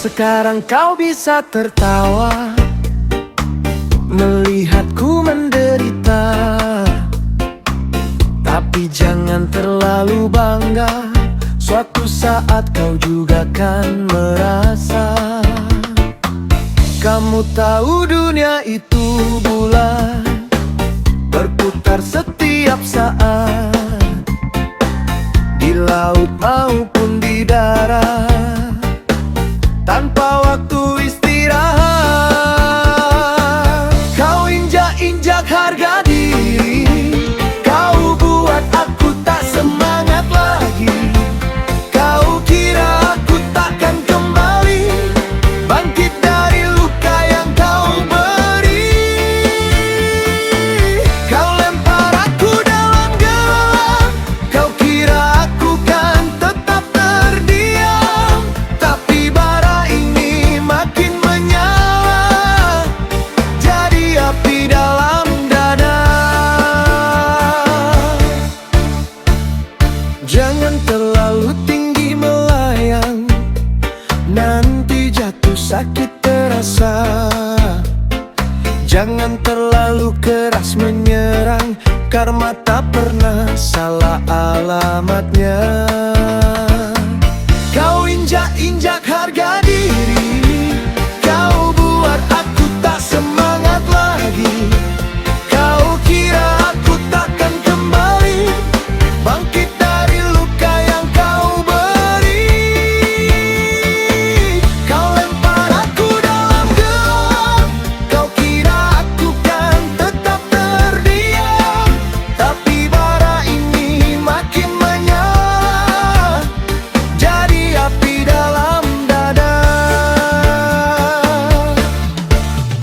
Sekarang kau bisa tertawa melihatku menderita, tapi jangan terlalu bangga, suatu saat kau juga kan merasa. Kamu tahu dunia itu bulan, berputar setiap saat, di laut maupun di darat, tanpa waktu istirahat. Kau injak-injak harga diri, kau buat aku tak semangat lagi. Kau kira aku takkan kembali bangkit dari luka yang kau beri. Kau lempar aku dalam gelap, kau kira aku kan tetap terdiam, tapi bara ini makin menyala, jadi api dalam dada. Jangan terlalu tinggi melayang, nanti jatuh sakit terasa. Jangan terlalu keras menyerang, karma tak pernah salah alamatnya. Kau injak-injak harga diri, kau buat aku tak semangat lagi. Kau kira aku takkan kembali bangkit dari luka yang kau beri. Kau lempar aku dalam gelap, kau kira aku kan tetap terdiam, tapi bara ini makin menyala, jadi api dalam dada.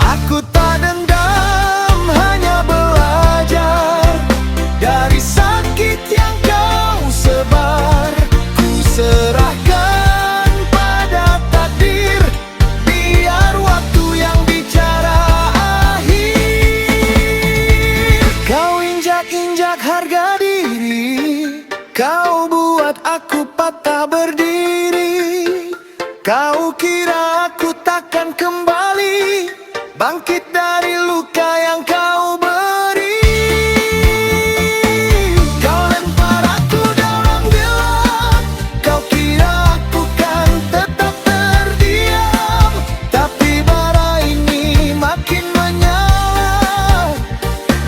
Aku tak dendam, hanya belajar dari sakit yang kau sebar. Ku serahkan pada takdir, biar waktu yang bicara akhir. Kau injak-injak harga diri, kau buat aku patah berdiri. Kau kira aku takkan kembali bangkit dari luka yang kau beri. Kau lempar aku dalam gelap, kau kira aku kan tetap terdiam, tapi bara ini makin menyala,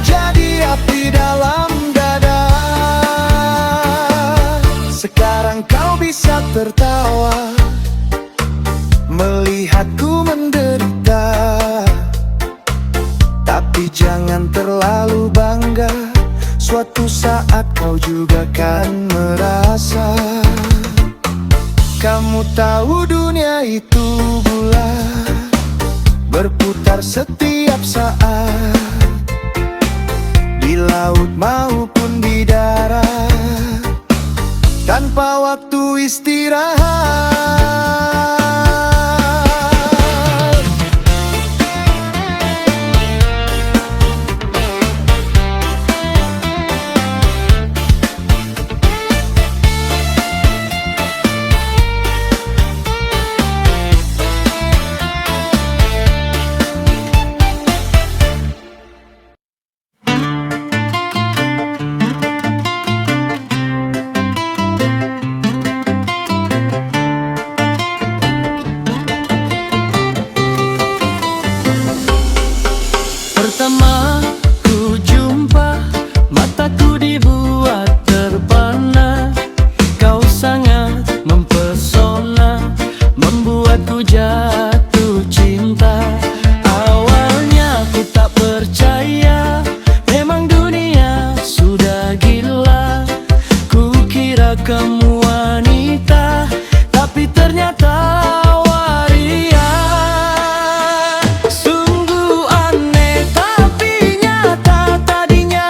jadi api dalam dada. Sekarang kau bisa tertawa melihatku menderita, tapi jangan terlalu bangga, suatu saat kau juga kan merasa. Kamu tahu dunia itu bulan, berputar setiap saat, di laut maupun di darat, tanpa waktu istirahat. Pertama ku jumpa, mataku dibuat terpana. Kau sangat mempesona, membuatku jatuh cinta. Awalnya ku tak percaya, memang dunia sudah gila. Ku kira kamu wanita, tapi ternyata waria. Sungguh aneh tapi nyata, tadinya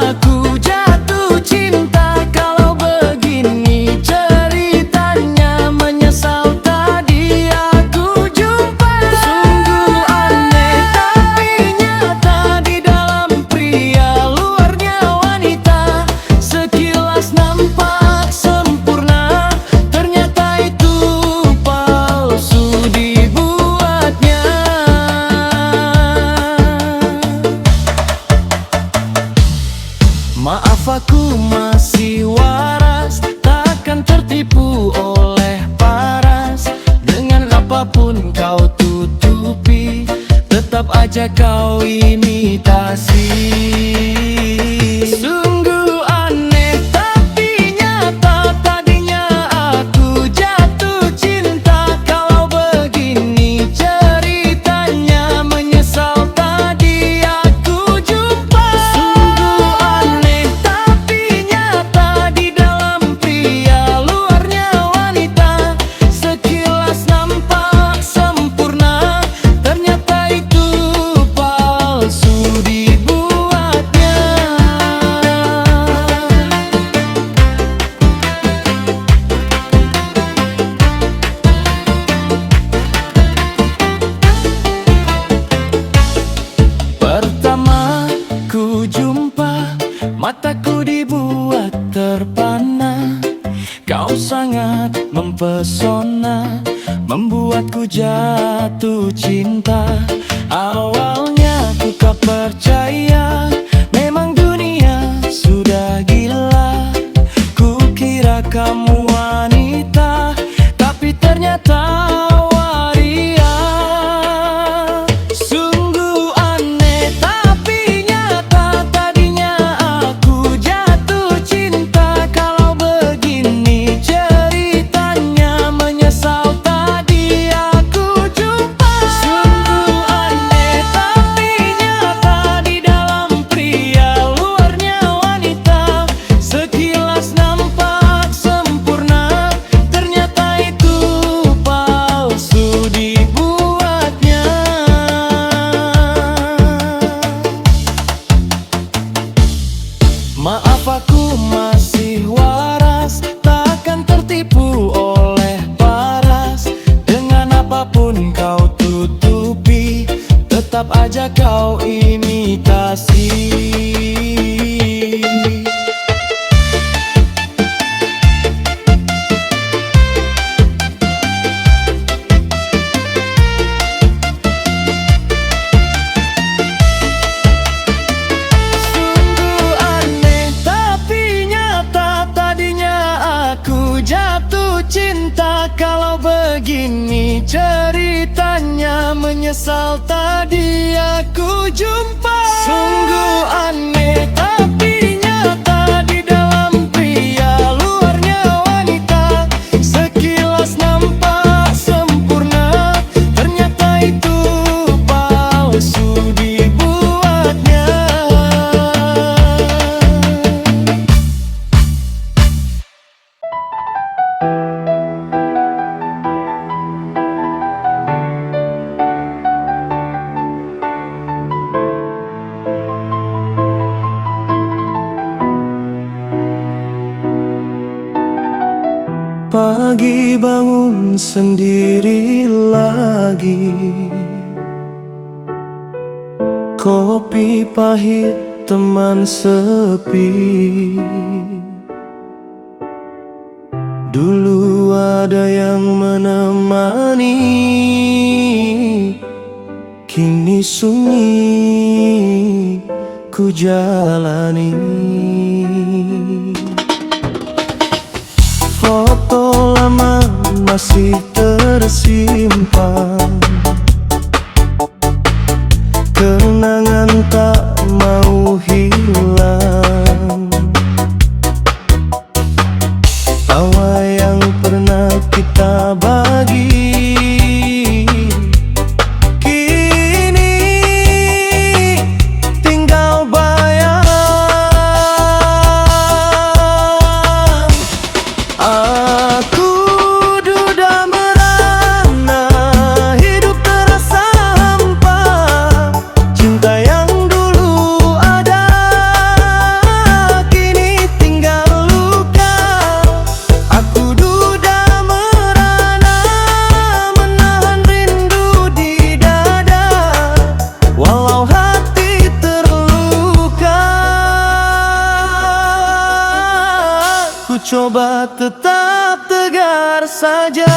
aku jatuh cinta. Kalau begini ceritanya, menyesal tadi aku jumpa. Sungguh aneh tapi nyata, di dalam pria luarnya wanita. Sekilas nampak sempurna, aja kau imitasi. Sungguh aneh tapi nyata, tadinya aku jatuh cinta. Kalau begini ceritanya, menyesal tadi aku jumpa. Sungguh aneh tapi nyata, di dalam pria luarnya wanita. Sekilas nampak sempurna, ternyata itu palsu dibuatnya. Pertama ku jumpa, mataku dibuat terpana. Kau sangat mempesona, membuatku jatuh cinta. Awalnya ku tak percaya, memang dunia sudah gila. Ku kira kamu wanita, tapi ternyata waria. Sungguh aneh tapi nyata, tadinya aku jatuh cinta. Kalau begini ceritanya, menyesal tadi aku jumpa. Sungguh aneh tapi nyata, di dalam pria luarnya wanita. Sekilas nampak sempurna, ternyata itu palsu dibuatnya. Maaf aku masih waras, takkan tertipu oleh paras. Dengan apapun kau tutupi, tetap aja kau imitasi. Sungguh aneh tapi nyata, tadinya aku jatuh cinta. Kalau begini ceritanya, menyesal tadi aku jumpa. Sungguh aneh tapi nyata, di dalam pria luarnya wanita. Sekilas nampak sempurna, ternyata itu palsu dibuatnya. Pagi bangun sendiri lagi, kopi pahit teman sepi. Dulu ada yang menemani, kini sunyi ku jalani. Foto lama masih tersimpan, kenangan tak mau hilang. Tawa yang pernah kita bagi, kini tinggal bayang. Aku duda merana, hidup terasa hampa. Cinta yang dulu ada, kini tinggal luka. Aku duda merana, menahan rindu di dada. Walau hati terluka, ku coba tetap tegar saja.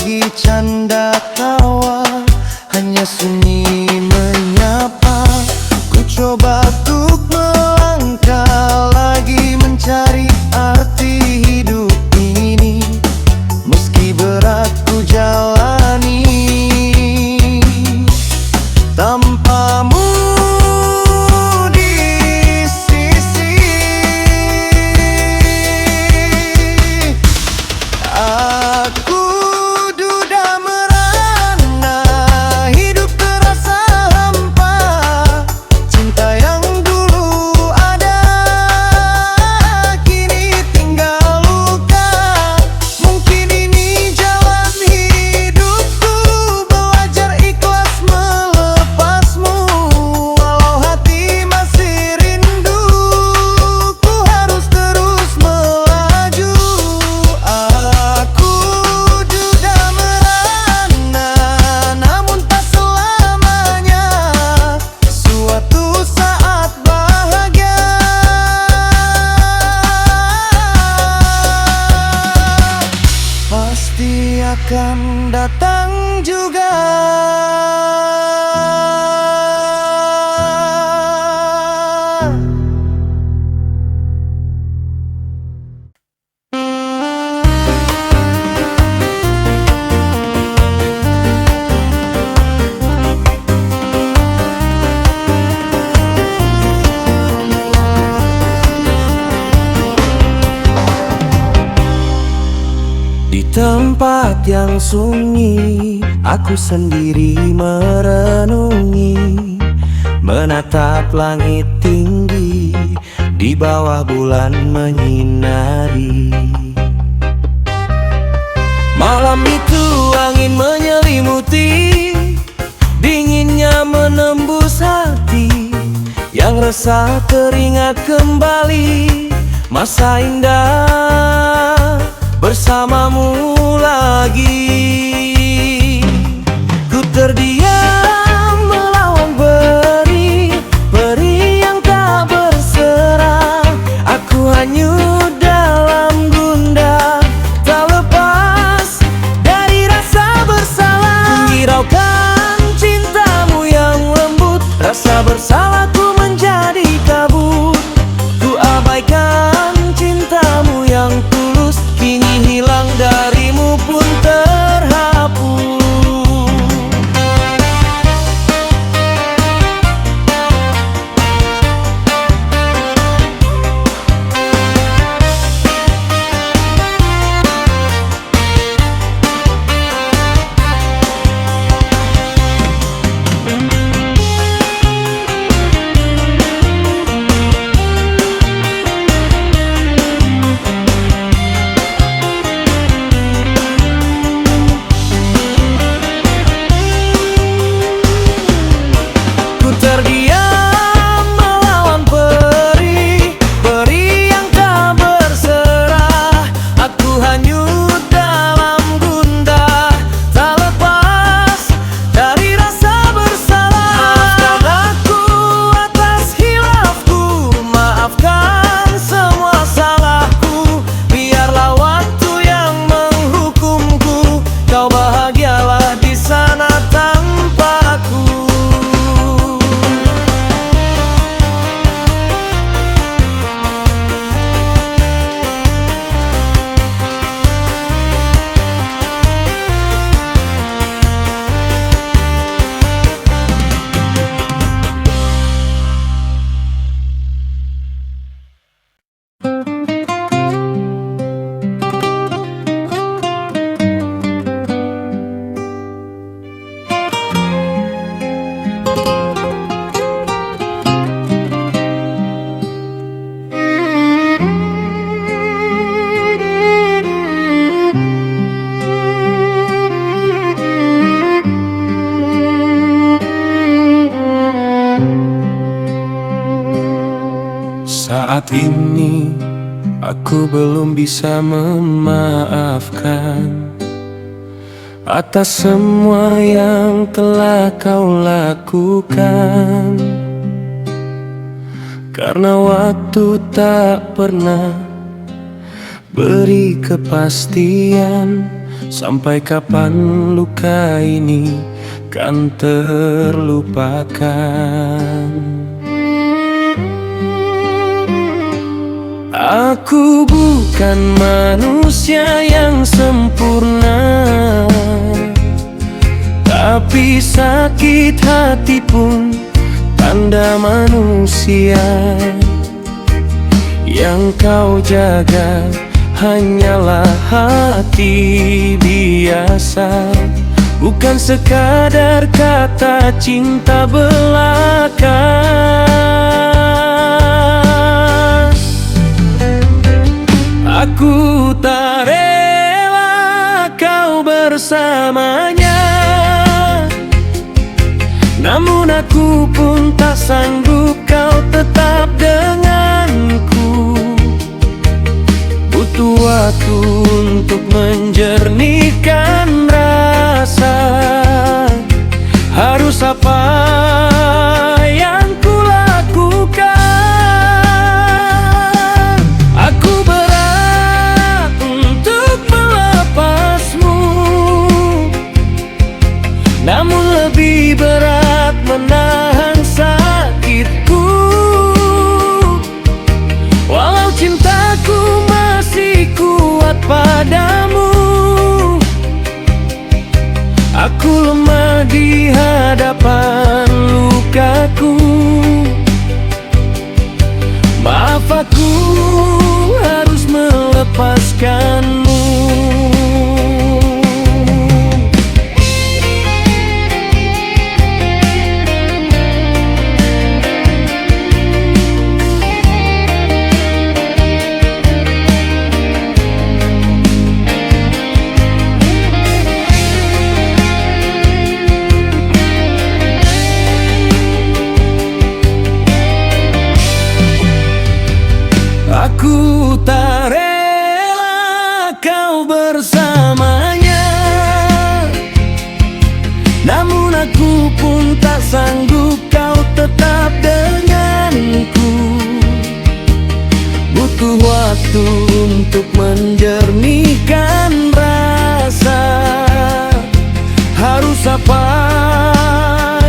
lagi canda tawa, hanya sunyi menyapa. Ku coba untuk melangkah lagi, mencari arti hidup ini, meski berat ku jalani tanpamu di sisi. Aku duda merana, hidup terasa hampa. Cinta yang dulu ada kini tinggal luka. Mungkin ini jalan hidupku, belajar ikhlas melepasmu. Walau hati masih rindu, ku harus terus melaju. Aku duda merana, namun tak selamanya. Suatu saat bahagia pasti akan datang juga. Di tempat yang sunyi, aku sendiri merenungi, menatap langit tinggi, di bawah bulan menyinari. Malam itu angin menyelimuti, dinginnya menembus hati. Yang resah teringat kembali, masa indah bersamamu lagi. Ku terdiam melawan peri, peri yang tak berserah. Aku hanyut dalam gundah, tak lepas dari rasa bersalah. Menghiraukan cintamu yang lembut, rasa bersalahku menjadi kabut. Ku abaikan cintamu yang tulus, kini hilang darimu pun terhapus. Terdiam melawan peri, peri yang tak berserah. Aku hanyut dalam gundah, tak lepas dari rasa bersalah. Maafkan aku atas hilafku, maafkan semua salahku. Biarlah waktu yang menghukumku, kau bahagialah di sana tanpaku. Saat ini aku belum bisa memaafkan atas semua yang telah kau lakukan, karena waktu tak pernah beri kepastian. Sampai kapan luka ini kan terlupakan? Aku bukan manusia yang sempurna, tapi sakit hati pun tanda manusia. Yang kau jaga hanyalah hati biasa, bukan sekadar kata cinta belaka. Aku tak rela kau bersamanya, namun aku pun tak sanggup kau tetap denganku. Butuh waktu untuk menjernihkan rasa. Harus apa yang kulakukan? Aku berat untuk melepasmu, namun lebih berat menahan sakitku. Walau cintaku masih kuat padamu, aku lemah di hadapan lukaku. Maaf, aku harus melepaskanmu. Aku tak rela kau bersamanya, namun aku pun tak sanggup kau tetap denganku. Butuh waktu untuk menjernihkan rasa. Harus apa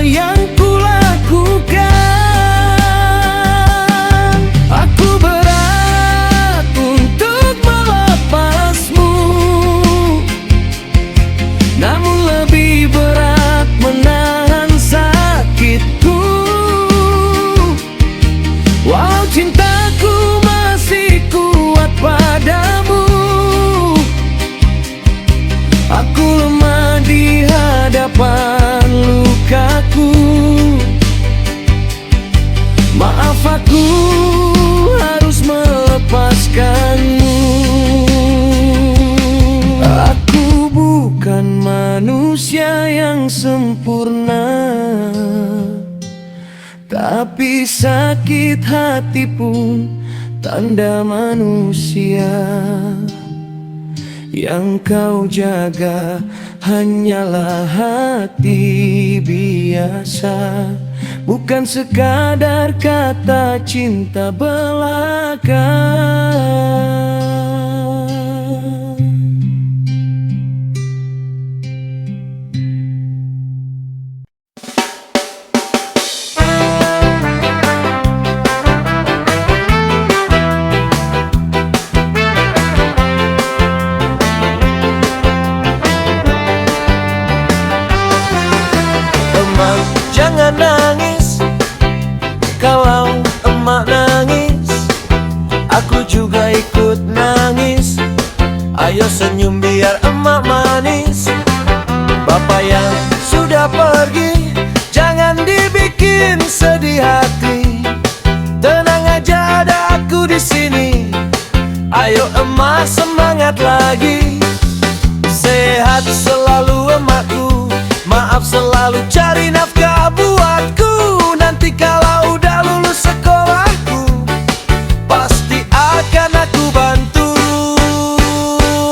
yang kulakukan? Aku berat untuk melepasmu, namun lebih berat menahan sakitku. Walau cintaku masih kuat padamu, aku lemah di hadapan lukaku. Maaf, aku harus melepaskanmu. Aku bukan manusia yang sempurna, tapi sakit hati pun tanda manusia. Yang kau jaga hanyalah hati biasa, bukan sekadar kata cinta belaka. Emak, jangan nangis. Kalau emak nangis, aku juga ikut nangis. Ayo senyum biar emak manis. Bapak yang sudah pergi, jangan dibikin sedih hati. Tenang aja, ada aku di sini. Ayo emak semangat lagi. Sehat selalu emakku, maaf selalu cari nafkah buatku. Nanti kalau udah lulus sekolahku, pasti akan aku bantu.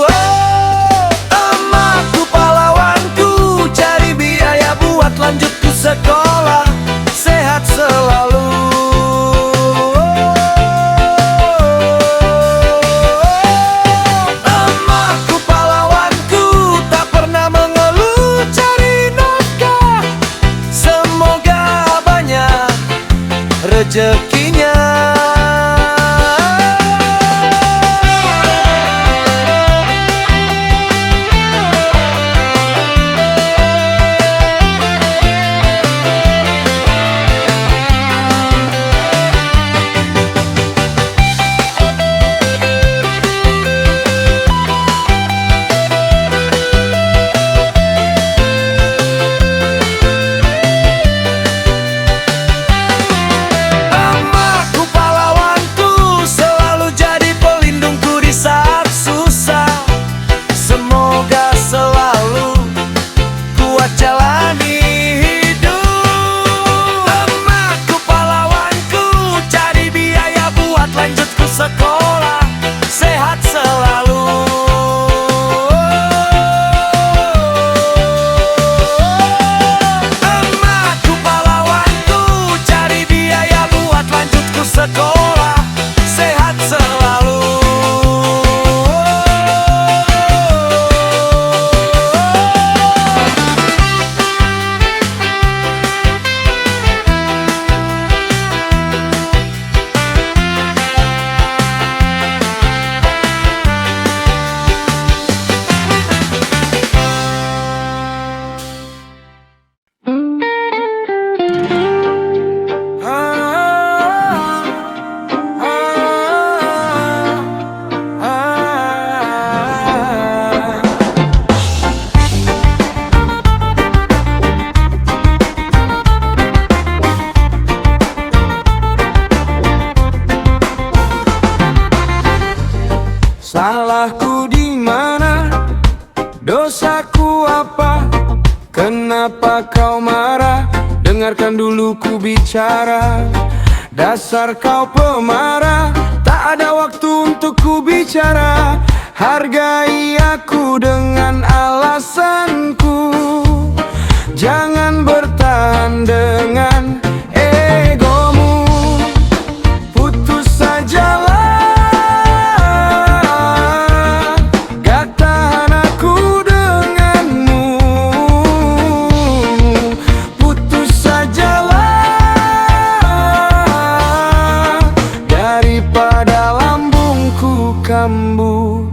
Oh, emakku pahlawanku, cari biaya buat lanjut ke sekolah. Sehat selalu. Oh, emakku rezekinya. Sekolah, sehat selalu. Emakku pahlawanku, cari biaya buat lanjutku sekolah, sehat selalu. Salahku di mana? Dosaku apa? Kenapa kau marah? Dengarkan dulu ku bicara. Dasar kau pemarah, tak ada waktu untuk ku bicara. Hargai aku dengan alasanku. Jangan bertahan dengan egomu. Putus sajalah. Kambuh.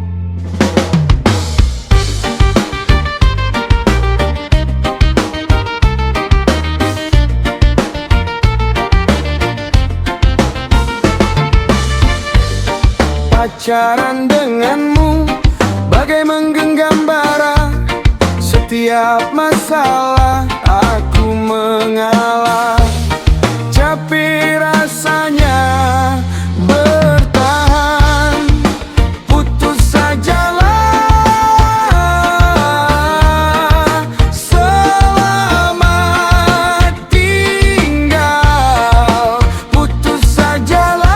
Pacaran denganmu bagai menggenggam bara. Setiap masalah aku mengalah. Capek rasanya bertahan. Putus sajalah. Selamat tinggal. Putus sajalah.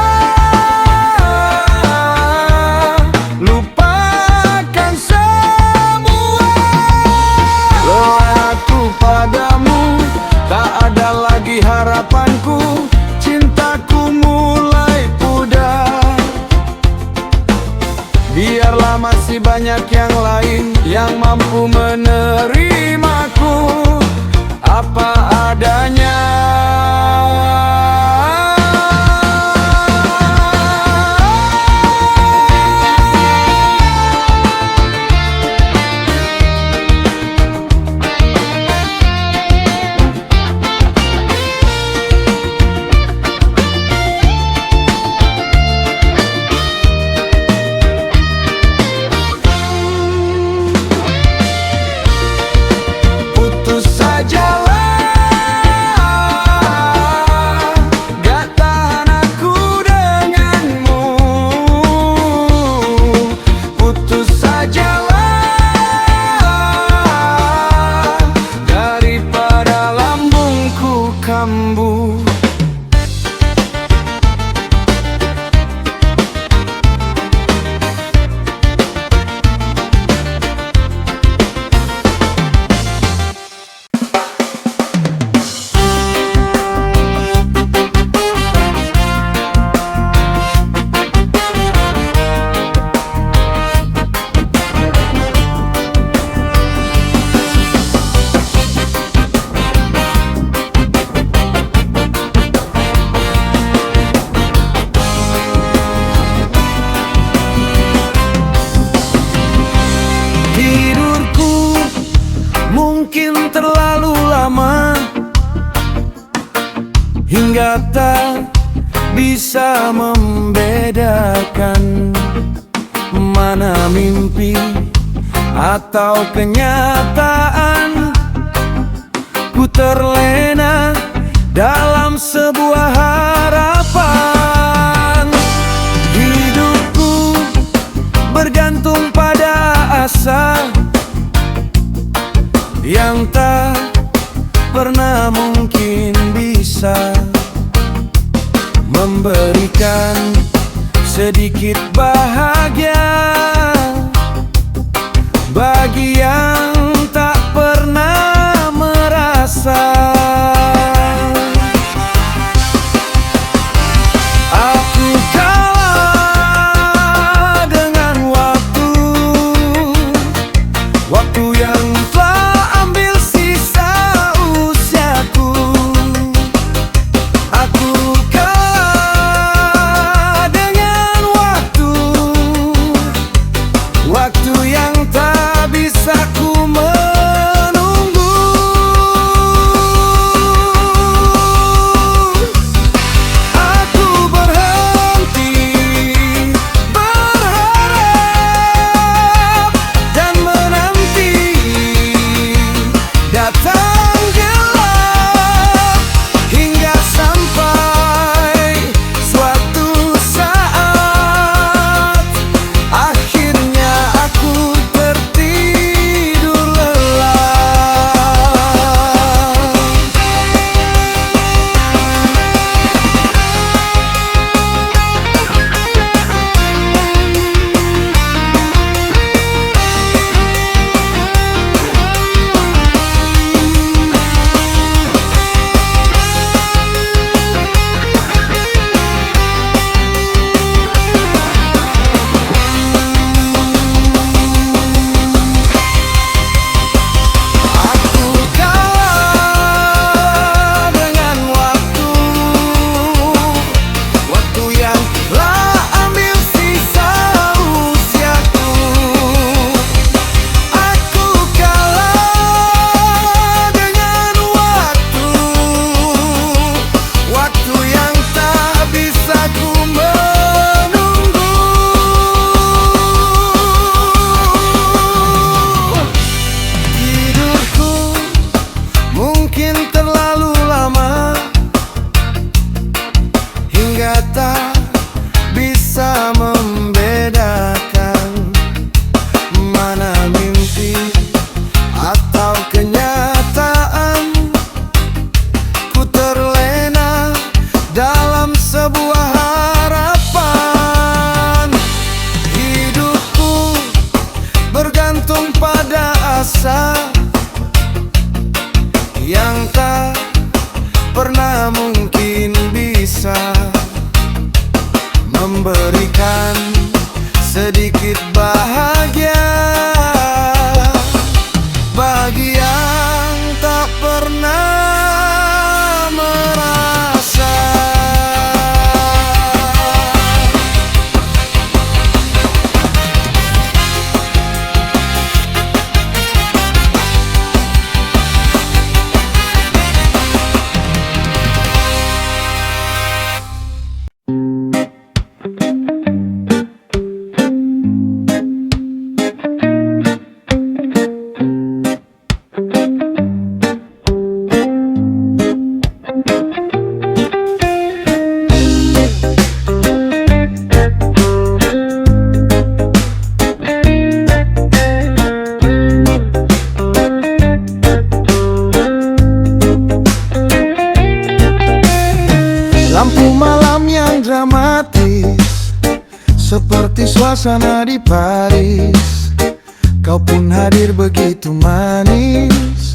Lupakan semua. Lelah aku padamu, tak ada lagi terlalu lama hingga tak bisa membedakan mana mimpi atau kenyataan. Ku terlena dalam sebuah harapan. Hidupku bergantung pada asa yang tak pernah mungkin bisa memberikan sedikit bahagia bagi yang tak pernah merasa. Aku kalah dengan waktu yang telah ambil sisa usiaku. Aku kalah dengan waktu yang tak bisa ku menunggu. Aku berhenti berharap dan menanti datang gelap hingga sampai suatu saat akhirnya aku tertidur lelap. Aku kalah dengan waktu yang telah ambil sisa usiaku. Aku kalah dengan waktu yang tak bisa ku menunggu. Hidupku mungkin terlalu lama hingga tak bisa membedakan mana mimpi atau kenyataan. Ku terlena dalam sebuah harapan. Hidupku bergantung pada asa yang tak pernah mungkin bisa memberikan sedikit bahagia bagi yang tak pernah merasa. Lampu malam yang dramatis seperti suasana di Paris. Kau pun hadir begitu manis,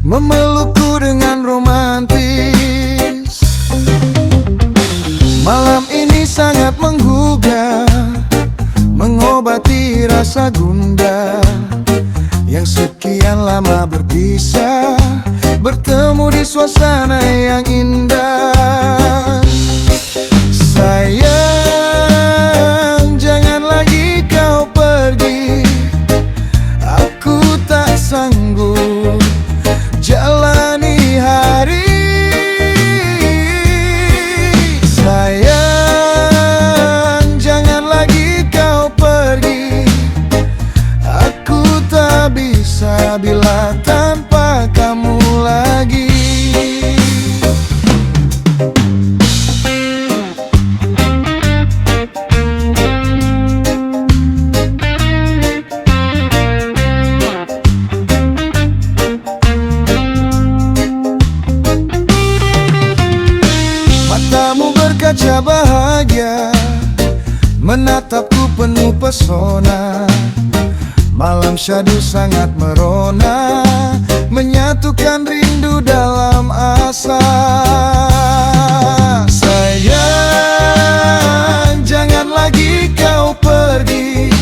memelukku dengan romantis. Malam ini sangat menggugah, mengobati rasa gundah yang sekian lama berpisah, bertemu di suasana yang indah. Sayang, jangan lagi kau pergi, aku tak sanggup lagi. Matamu berkaca bahagia, menatapku penuh pesona. Malam syahdu sangat merona, menyatukan rindu dalam asa. Sayang, jangan lagi kau pergi,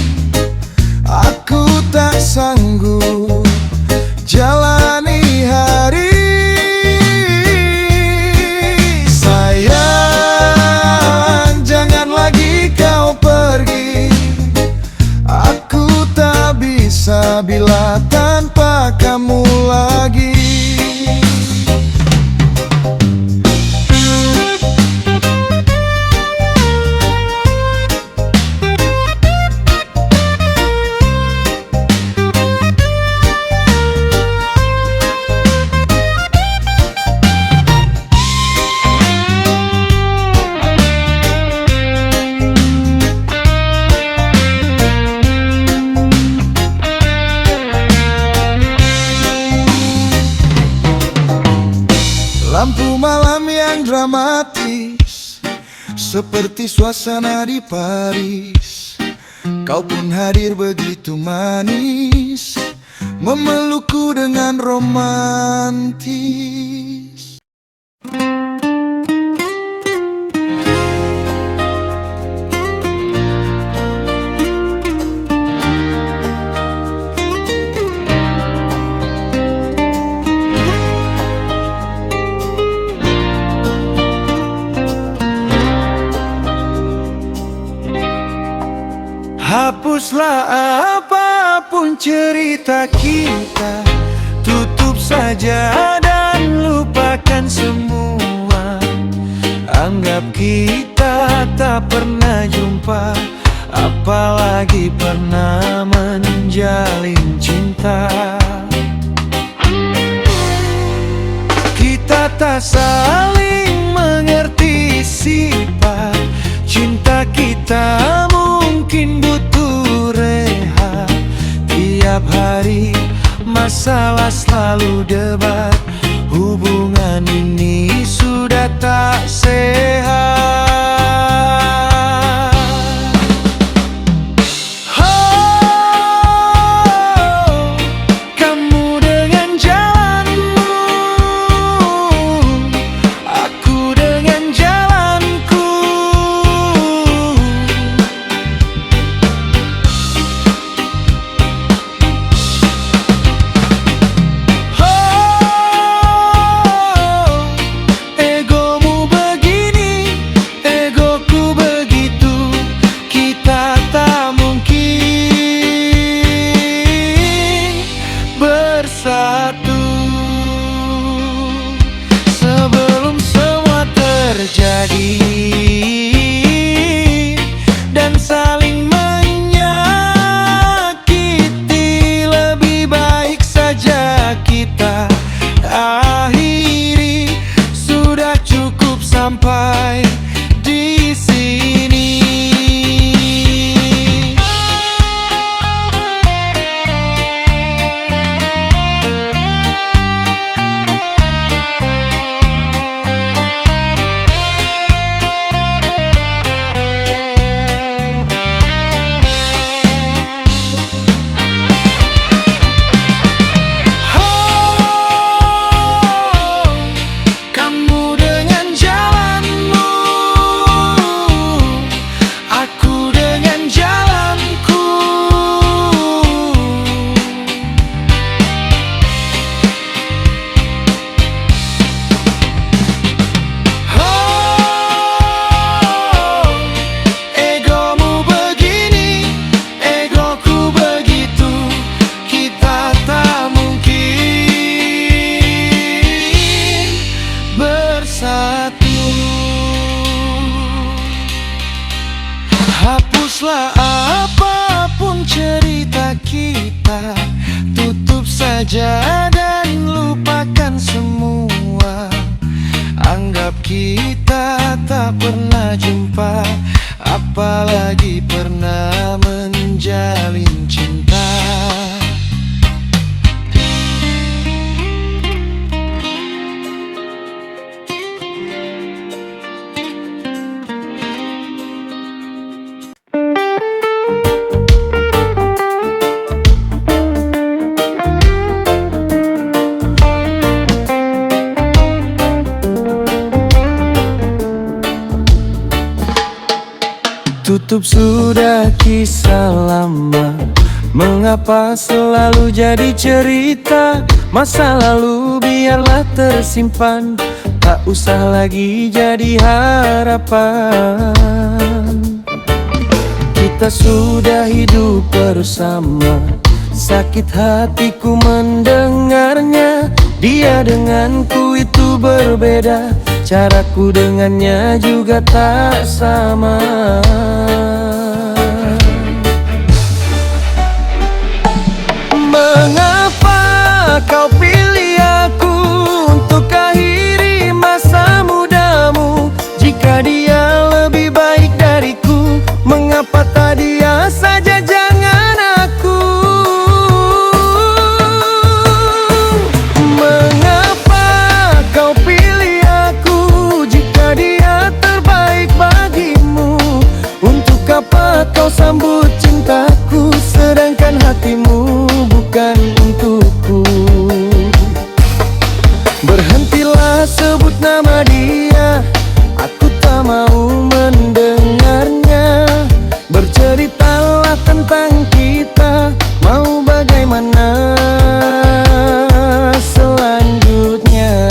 aku tak sanggup jalani hari. Sayang, jangan lagi kau pergi, aku tak bisa bila tanpa kamu lagi. Lampu malam yang dramatis, seperti suasana di Paris. Kau pun hadir begitu manis, memelukku dengan romantis. Hapuslah apapun cerita kita, tutup saja dan lupakan semua. Anggap kita tak pernah jumpa, apalagi pernah menjalin cinta. Kita tak saling mengerti sifat, cinta kita mungkin butuh rehat. Tiap hari masalah selalu debat, hubungan ini sudah tak sehat. Oh, kamu dengan jalanmu, aku dengan jalanku. Sebelum semua terjadi dan saling menyakiti, lebih baik saja kita akhiri. Sudah cukup sampai di sini. Hapuslah apapun cerita kita, tutup saja dan lupakan semua. kita tak pernah jumpa, apalagi pernah menjalin cinta. Tutup sudah kisah lama, mengapa selalu jadi cerita? Masa lalu biarlah tersimpan, tak usah lagi jadi harapan. Kita sudah hidup bersama, sakit hatiku mendengarnya. Dia denganku itu berbeda, caraku dengannya juga tak sama. Mengapa kau pilih aku untuk akhiri masa mudamu? Jika dia lebih baik dariku, mengapa tak dia saja jangan aku? Mengapa kau pilih aku jika dia terbaik bagimu? Untuk apa kau sambut cintaku sedangkan hatimu bukan untukku? Berhentilah sebut nama dia, aku tak mau mendengarnya. Berceritalah tentang kita, mau bagaimana selanjutnya.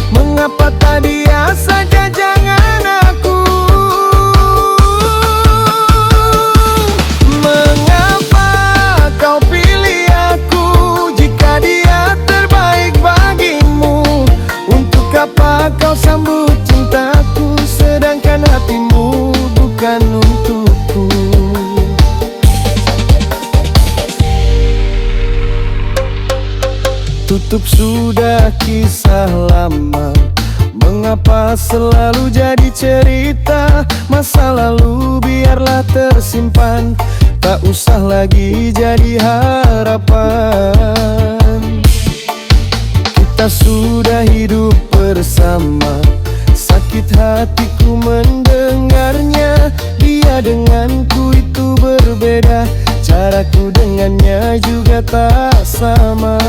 Mengapa tak dia saja jangan aku? Mengapa kau pilih aku jika dia terbaik bagimu? Untuk apa kau sambut cintaku sedangkan hatimu bukan untukku? Tutup sudah kisah lama, mengapa selalu jadi cerita? Masa lalu biarlah tersimpan, tak usah lagi jadi harapan. Kita sudah hidup bersama, sakit hatiku mendengarnya. Dia denganku itu berbeda, caraku dengannya juga tak sama.